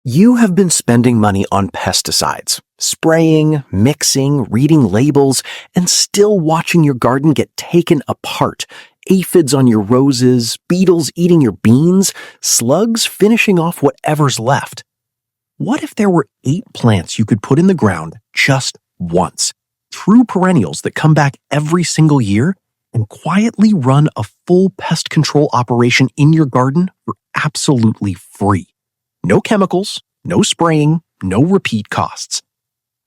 You have been spending money on pesticides, spraying, mixing, reading labels, and still watching your garden get taken apart. Aphids on your roses, beetles eating your beans, slugs finishing off whatever's left. What if there were 8 plants you could put in the ground just once? True perennials that come back every single year and quietly run a full pest control operation in your garden for absolutely free. No chemicals, no spraying, no repeat costs.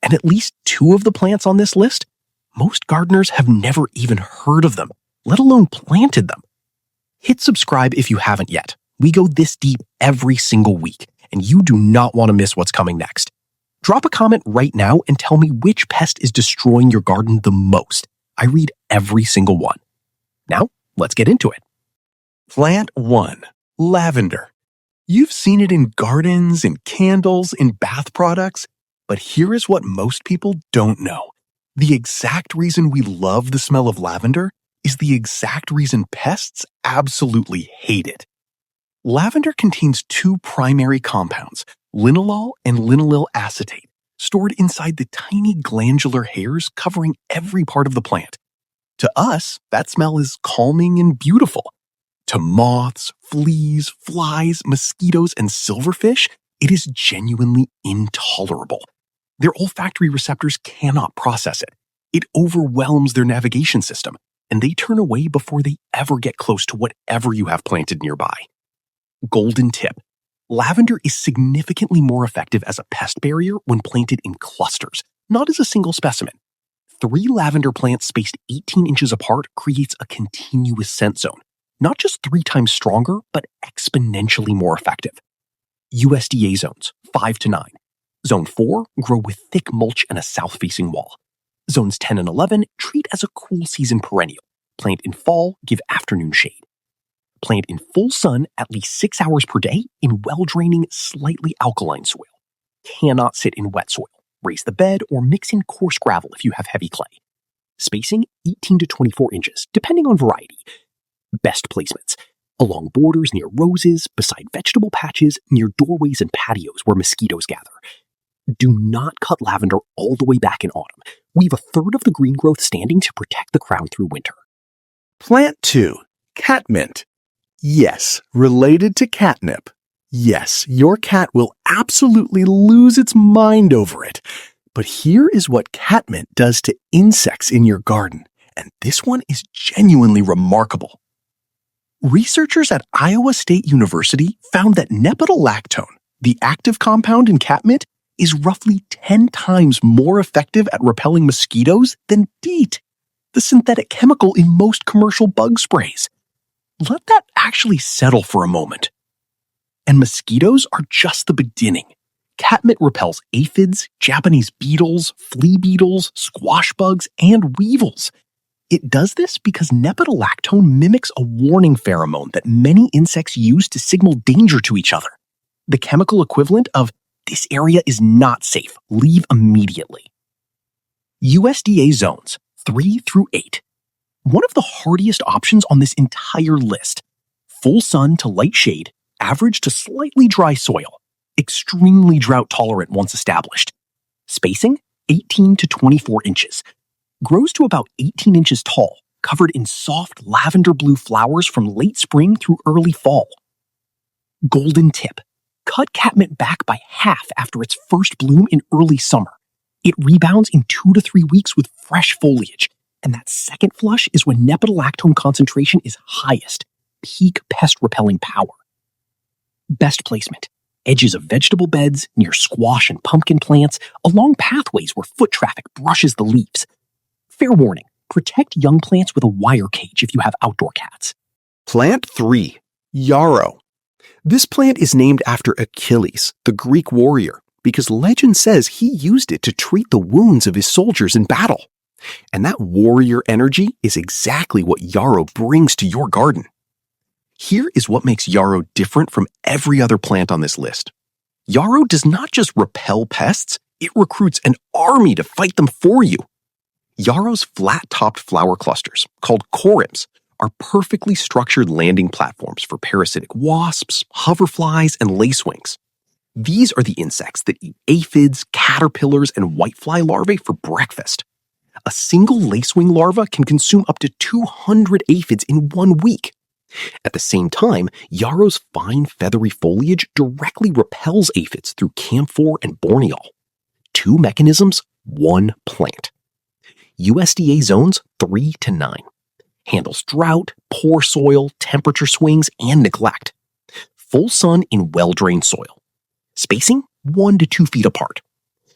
And at least 2 of the plants on this list, most gardeners have never even heard of them, let alone planted them. Hit subscribe if you haven't yet. We go this deep every single week, and you do not want to miss what's coming next. Drop a comment right now and tell me which pest is destroying your garden the most. I read every single one. Now, let's get into it. Plant 1. Lavender. You've seen it in gardens, in candles, in bath products, but here is what most people don't know. The exact reason we love the smell of lavender is the exact reason pests absolutely hate it. Lavender contains 2 primary compounds, linalool and linaloyl acetate, stored inside the tiny glandular hairs covering every part of the plant. To us, that smell is calming and beautiful. To moths, fleas, flies, mosquitoes, and silverfish, it is genuinely intolerable. Their olfactory receptors cannot process it. It overwhelms their navigation system, and they turn away before they ever get close to whatever you have planted nearby. Golden tip. Lavender is significantly more effective as a pest barrier when planted in clusters, not as a single specimen. 3 lavender plants spaced 18 inches apart creates a continuous scent zone. Not just 3 times stronger, but exponentially more effective. USDA zones, 5 to 9. Zone 4, grow with thick mulch and a south-facing wall. Zones 10 and 11, treat as a cool season perennial. Plant in fall, give afternoon shade. Plant in full sun at least 6 hours per day in well-draining, slightly alkaline soil. Cannot sit in wet soil. Raise the bed or mix in coarse gravel if you have heavy clay. Spacing 18 to 24 inches, depending on variety. Best placements: along borders near roses, beside vegetable patches, near doorways and patios where mosquitoes gather. Do not cut lavender all the way back in autumn. Leave a third of the green growth standing to protect the crown through winter. Plant 2. Catmint. Yes, related to catnip. Yes, your cat will absolutely lose its mind over it. But here is what catmint does to insects in your garden, and this one is genuinely remarkable. Researchers at Iowa State University found that nematodes, the active compound in catmint, is roughly 10 times more effective at repelling mosquitoes than DEET, the synthetic chemical in most commercial bug sprays. Let that actually settle for a moment. And mosquitoes are just the beginning. Catmint repels aphids, Japanese beetles, flea beetles, squash bugs, and weevils. It does this because nematodes mimics a warning pheromone that many insects use to signal danger to each other. The chemical equivalent of, "This area is not safe, leave immediately." USDA zones, 3 through 8. One of the hardiest options on this entire list. Full sun to light shade, average to slightly dry soil. Extremely drought tolerant once established. Spacing, 18 to 24 inches. Grows to about 18 inches tall, covered in soft lavender blue flowers from late spring through early fall. Golden tip. Cut catmint back by half after its first bloom in early summer. It rebounds in 2 to 3 weeks with fresh foliage, and that second flush is when nematodes concentration is highest, peak pest repelling power. Best placement: edges of vegetable beds, near squash and pumpkin plants, along pathways where foot traffic brushes the leaves. Fair warning, protect young plants with a wire cage if you have outdoor cats. Plant 3. Yarrow. This plant is named after Achilles, the Greek warrior, because legend says he used it to treat the wounds of his soldiers in battle. And that warrior energy is exactly what yarrow brings to your garden. Here is what makes yarrow different from every other plant on this list. Yarrow does not just repel pests, it recruits an army to fight them for you. Yarrow's flat-topped flower clusters, called corymbs, are perfectly structured landing platforms for parasitic wasps, hoverflies, and lacewings. These are the insects that eat aphids, caterpillars, and whitefly larvae for breakfast. A single lacewing larva can consume up to 200 aphids in 1 week. At the same time, Yarrow's fine feathery foliage directly repels aphids through camphor and borneol. 2 mechanisms, 1 plant. USDA zones 3 to 9. Handles drought, poor soil, temperature swings, and neglect. Full sun in well-drained soil. Spacing 1 to 2 feet apart.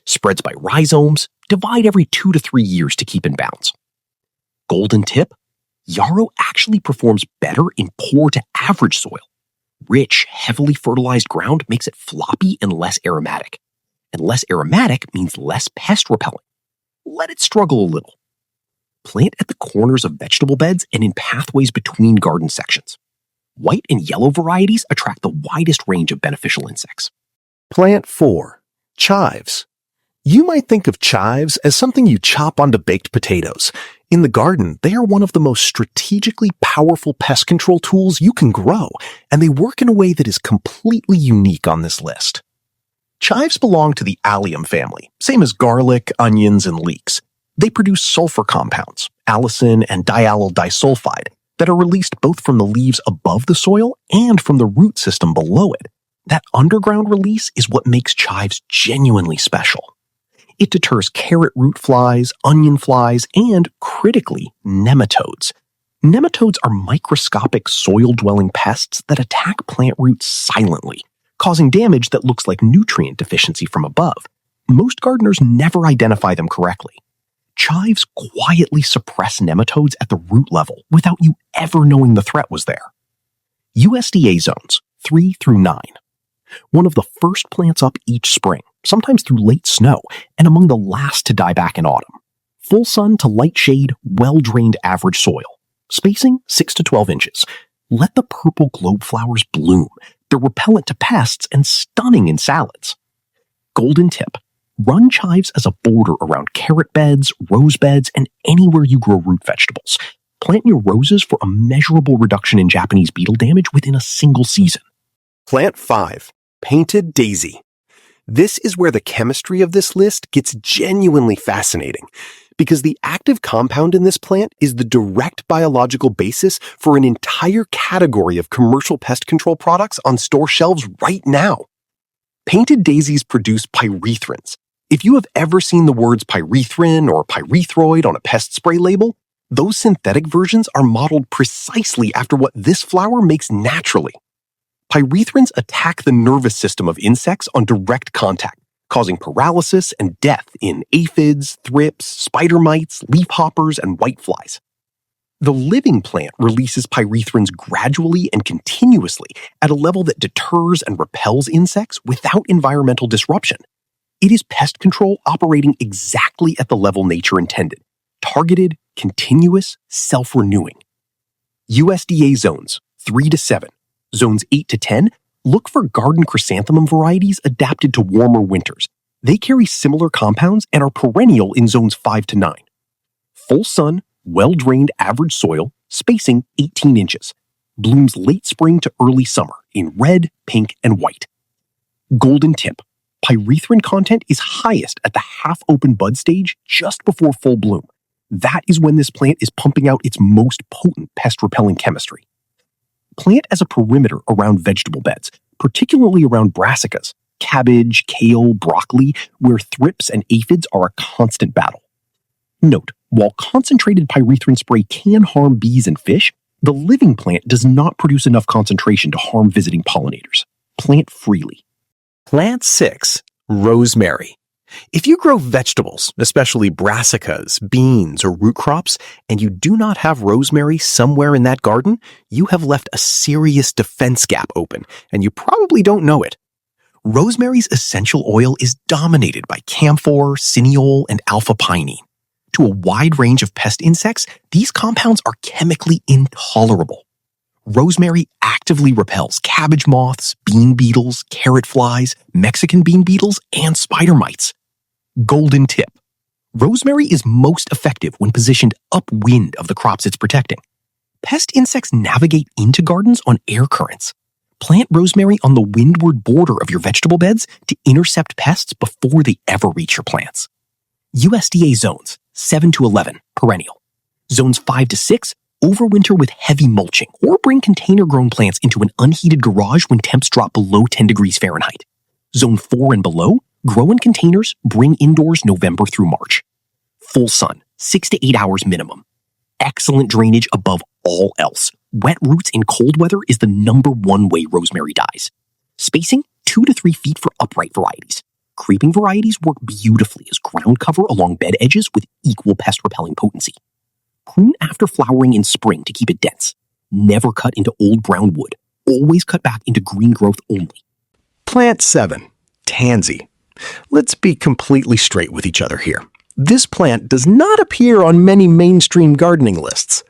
Spreads by rhizomes, divide every 2 to 3 years to keep in bounds. Golden tip, Yarrow actually performs better in poor to average soil. Rich, heavily fertilized ground makes it floppy and less aromatic. And less aromatic means less pest repellent. Let it struggle a little. Plant at the corners of vegetable beds and in pathways between garden sections. White and yellow varieties attract the widest range of beneficial insects. Plant 4. Chives. You might think of chives as something you chop onto baked potatoes. In the garden, they are one of the most strategically powerful pest control tools you can grow, and they work in a way that is completely unique on this list. Chives belong to the allium family, same as garlic, onions, and leeks. They produce sulfur compounds, allicin and diallyl disulfide, that are released both from the leaves above the soil and from the root system below it. That underground release is what makes chives genuinely special. It deters carrot root flies, onion flies, and, critically, nematodes. Nematodes are microscopic soil-dwelling pests that attack plant roots silently, causing damage that looks like nutrient deficiency from above. Most gardeners never identify them correctly. Chives quietly suppress nematodes at the root level without you ever knowing the threat was there. USDA zones 3 through 9. One of the first plants up each spring, sometimes through late snow, and among the last to die back in autumn. Full sun to light shade, well-drained average soil. Spacing 6 to 12 inches. Let the purple globe flowers bloom. They're repellent to pests and stunning in salads. Golden tip. Run chives as a border around carrot beds, rose beds, and anywhere you grow root vegetables. Plant your roses for a measurable reduction in Japanese beetle damage within a single season. Plant 5. Painted daisy. This is where the chemistry of this list gets genuinely fascinating, because the active compound in this plant is the direct biological basis for an entire category of commercial pest control products on store shelves right now. Painted daisies produce pyrethrins. If you have ever seen the words pyrethrin or pyrethroid on a pest spray label, those synthetic versions are modeled precisely after what this flower makes naturally. Pyrethrins attack the nervous system of insects on direct contact, causing paralysis and death in aphids, thrips, spider mites, leafhoppers, and whiteflies. The living plant releases pyrethrins gradually and continuously at a level that deters and repels insects without environmental disruption. It is pest control operating exactly at the level nature intended, targeted, continuous, self-renewing. USDA zones 3 to 7. Zones 8 to 10, look for garden chrysanthemum varieties adapted to warmer winters. They carry similar compounds and are perennial in zones 5 to 9. Full sun, well-drained average soil, spacing 18 inches. Blooms late spring to early summer in red, pink, and white. Golden tip. Pyrethrin content is highest at the half-open bud stage just before full bloom. That is when this plant is pumping out its most potent pest-repelling chemistry. Plant as a perimeter around vegetable beds, particularly around brassicas, cabbage, kale, broccoli, where thrips and aphids are a constant battle. Note, while concentrated pyrethrin spray can harm bees and fish, the living plant does not produce enough concentration to harm visiting pollinators. Plant freely. Plant 6. Rosemary. If you grow vegetables, especially brassicas, beans, or root crops, and you do not have rosemary somewhere in that garden, you have left a serious defense gap open, and you probably don't know it. Rosemary's essential oil is dominated by camphor, cineol, and alpha-pinene. To a wide range of pest insects, these compounds are chemically intolerable. Rosemary actively repels cabbage moths, bean beetles, carrot flies, Mexican bean beetles, and spider mites. Golden tip. Rosemary is most effective when positioned upwind of the crops it's protecting. Pest insects navigate into gardens on air currents. Plant rosemary on the windward border of your vegetable beds to intercept pests before they ever reach your plants. USDA zones 7 to 11, perennial. Zones 5 to 6, overwinter with heavy mulching or bring container-grown plants into an unheated garage when temps drop below 10 degrees Fahrenheit. Zone 4 and below, grow in containers, bring indoors November through March. Full sun, 6 to 8 hours minimum. Excellent drainage above all else. Wet roots in cold weather is the #1 way rosemary dies. Spacing, 2 to 3 feet for upright varieties. Creeping varieties work beautifully as ground cover along bed edges with equal pest-repelling potency. Prune after flowering in spring to keep it dense. Never cut into old brown wood. Always cut back into green growth only. Plant 7. Tansy. Let's be completely straight with each other here. This plant does not appear on many mainstream gardening lists.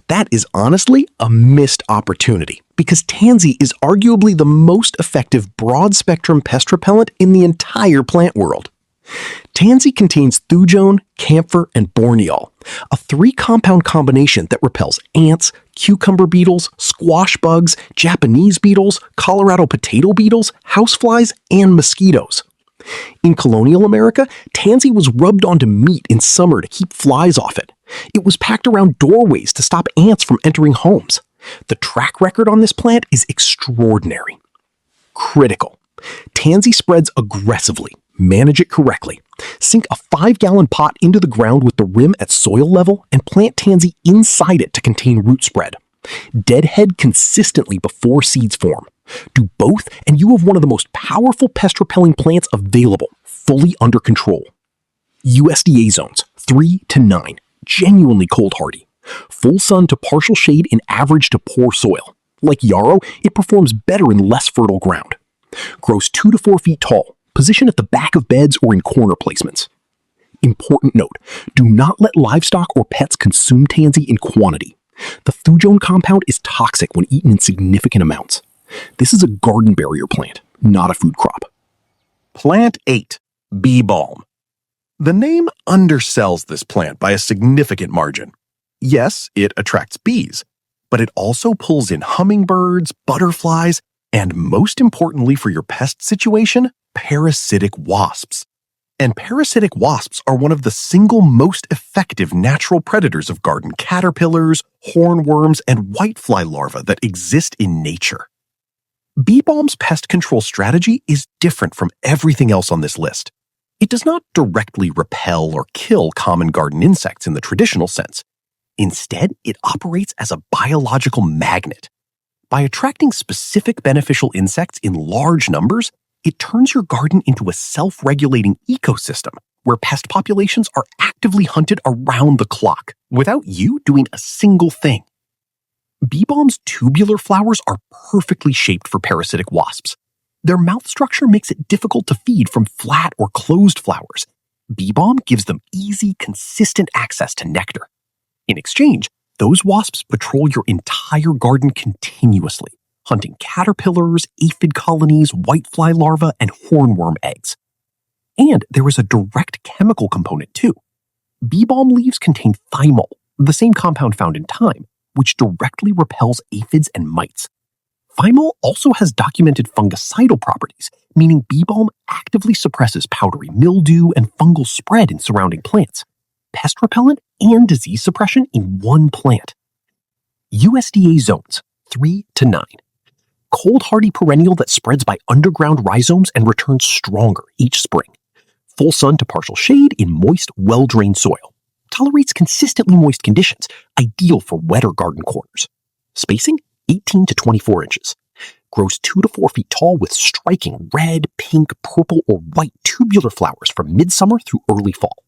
That is honestly a missed opportunity because tansy is arguably the most effective broad-spectrum pest repellent in the entire plant world. Tansy contains thujone, camphor, and borneol, a 3-compound combination that repels ants, cucumber beetles, squash bugs, Japanese beetles, Colorado potato beetles, houseflies, and mosquitoes. In colonial America, tansy was rubbed onto meat in summer to keep flies off it. It was packed around doorways to stop ants from entering homes. The track record on this plant is extraordinary. Critical. Tansy spreads aggressively. Manage it correctly. Sink a 5-gallon pot into the ground with the rim at soil level and plant tansy inside it to contain root spread. Deadhead consistently before seeds form. Do both and you have one of the most powerful pest-repelling plants available, fully under control. USDA zones 3 to 9, genuinely cold hardy. Full sun to partial shade in average to poor soil. Like yarrow, it performs better in less fertile ground. Grows 2 to 4 feet tall. Position at the back of beds or in corner placements. Important note, do not let livestock or pets consume tansy in quantity. The thujone compound is toxic when eaten in significant amounts. This is a garden barrier plant, not a food crop. Plant 8. Bee balm. The name undersells this plant by a significant margin. Yes, it attracts bees, but it also pulls in hummingbirds, butterflies, and most importantly for your pest situation, parasitic wasps. And parasitic wasps are one of the single most effective natural predators of garden caterpillars, hornworms, and whitefly larvae that exist in nature. Bee balm's pest control strategy is different from everything else on this list. It does not directly repel or kill common garden insects in the traditional sense. Instead, it operates as a biological magnet. By attracting specific beneficial insects in large numbers, it turns your garden into a self-regulating ecosystem where pest populations are actively hunted around the clock without you doing a single thing. Bee balm's tubular flowers are perfectly shaped for parasitic wasps. Their mouth structure makes it difficult to feed from flat or closed flowers. Bee balm gives them easy, consistent access to nectar. In exchange, those wasps patrol your entire garden continuously, hunting caterpillars, aphid colonies, whitefly larvae, and hornworm eggs. And there is a direct chemical component too. Bee balm leaves contain thymol, the same compound found in thyme, which directly repels aphids and mites. Thymol also has documented fungicidal properties, meaning bee balm actively suppresses powdery mildew and fungal spread in surrounding plants, pest repellent and disease suppression in one plant. USDA zones 3 to 9. Cold hardy perennial that spreads by underground rhizomes and returns stronger each spring. Full sun to partial shade in moist, well-drained soil. Tolerates consistently moist conditions, ideal for wetter garden corners. Spacing 18 to 24 inches. Grows 2 to 4 feet tall with striking red, pink, purple, or white tubular flowers from midsummer through early fall.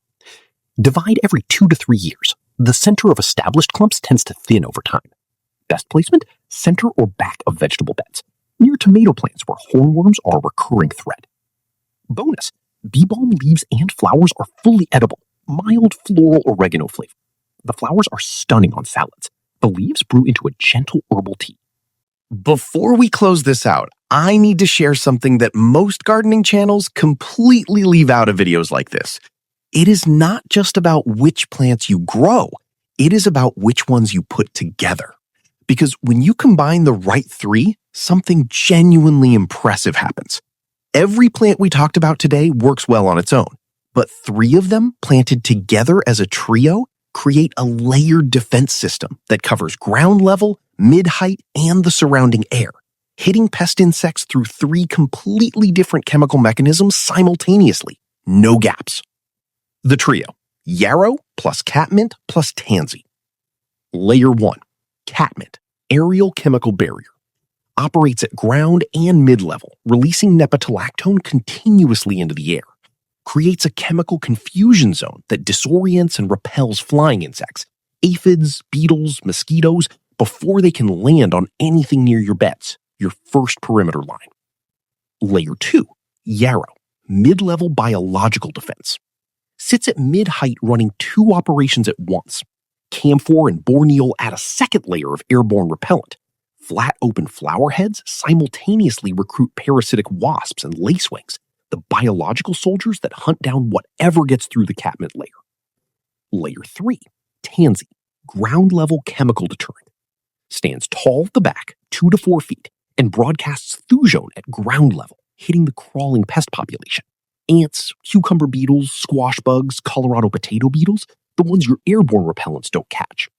Divide every 2 to 3 years. The center of established clumps tends to thin over time. Best placement, center or back of vegetable beds, near tomato plants where hornworms are a recurring threat. Bonus, bee balm leaves and flowers are fully edible, mild floral oregano flavor. The flowers are stunning on salads. The leaves brew into a gentle herbal tea. Before we close this out, I need to share something that most gardening channels completely leave out of videos like this. It is not just about which plants you grow. It is about which ones you put together. Because when you combine the right three, something genuinely impressive happens. Every plant we talked about today works well on its own, but three of them planted together as a trio create a layered defense system that covers ground level, mid-height, and the surrounding air, hitting pest insects through three completely different chemical mechanisms simultaneously. No gaps. The trio: Yarrow plus Catmint plus Tansy. Layer 1. Catmint, aerial chemical barrier. Operates at ground and mid-level, releasing nematolactone continuously into the air. Creates a chemical confusion zone that disorients and repels flying insects, aphids, beetles, mosquitoes, before they can land on anything near your beds, your first perimeter line. Layer 2. Yarrow, mid-level biological defense. Sits at mid-height running two operations at once. Camphor and Perennial add a second layer of airborne repellent. Flat open flower heads simultaneously recruit parasitic wasps and lacewings, the biological soldiers that hunt down whatever gets through the catmint layer. Layer 3. Tansy, ground-level chemical deterrent. Stands tall at the back, 2 to 4 feet, and broadcasts thujone at ground level, hitting the crawling pest population. Ants, cucumber beetles, squash bugs, Colorado potato beetles, the ones your airborne repellents don't catch.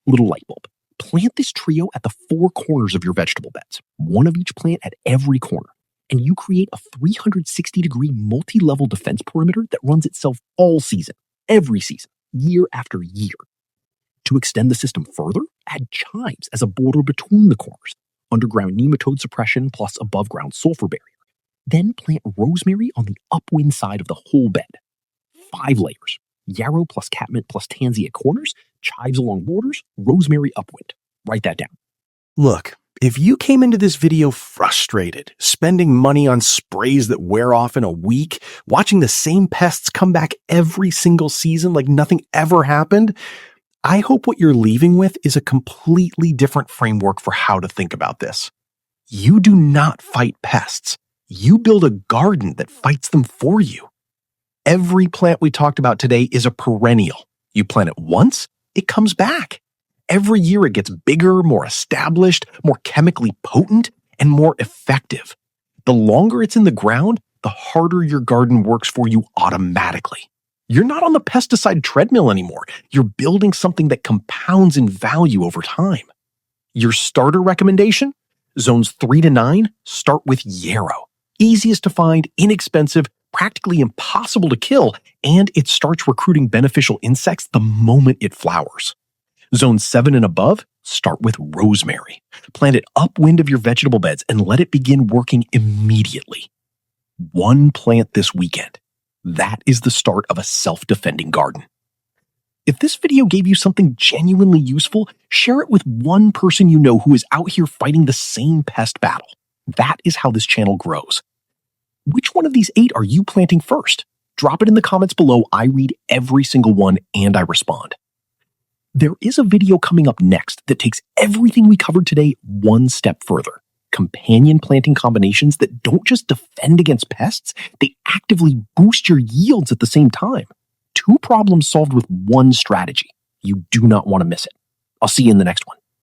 Little light bulb. Plant this trio at the 4 corners of your vegetable beds, one of each plant at every corner, and you create a 360-degree multi-level defense perimeter that runs itself all season, every season, year after year. To extend the system further, add chives as a border between the corners, underground nematode suppression plus above-ground sulfur barrier. Then plant rosemary on the upwind side of the whole bed. 5 layers. Yarrow plus Catmint plus Tansy at corners, chives along borders, rosemary upwind. Write that down. Look, if you came into this video frustrated, spending money on sprays that wear off in a week, watching the same pests come back every single season like nothing ever happened, I hope what you're leaving with is a completely different framework for how to think about this. You do not fight pests. You build a garden that fights them for you. Every plant we talked about today is a perennial. You plant it once, it comes back. Every year it gets bigger, more established, more chemically potent, and more effective. The longer it's in the ground, the harder your garden works for you automatically. You're not on the pesticide treadmill anymore. You're building something that compounds in value over time. Your starter recommendation? Zones 3 to 9, start with Yarrow. Easiest to find, inexpensive, practically impossible to kill, and it starts recruiting beneficial insects the moment it flowers. Zone 7 and above, start with Rosemary. Plant it upwind of your vegetable beds and let it begin working immediately. 1 plant this weekend. That is the start of a self-defending garden. If this video gave you something genuinely useful, share it with one person you know who is out here fighting the same pest battle. That is how this channel grows. Which one of these 8 are you planting first? Drop it in the comments below. I read every single one and I respond. There is a video coming up next that takes everything we covered today one step further. Companion planting combinations that don't just defend against pests, they actively boost your yields at the same time. 2 problems solved with 1 strategy. You do not want to miss it. I'll see you in the next one.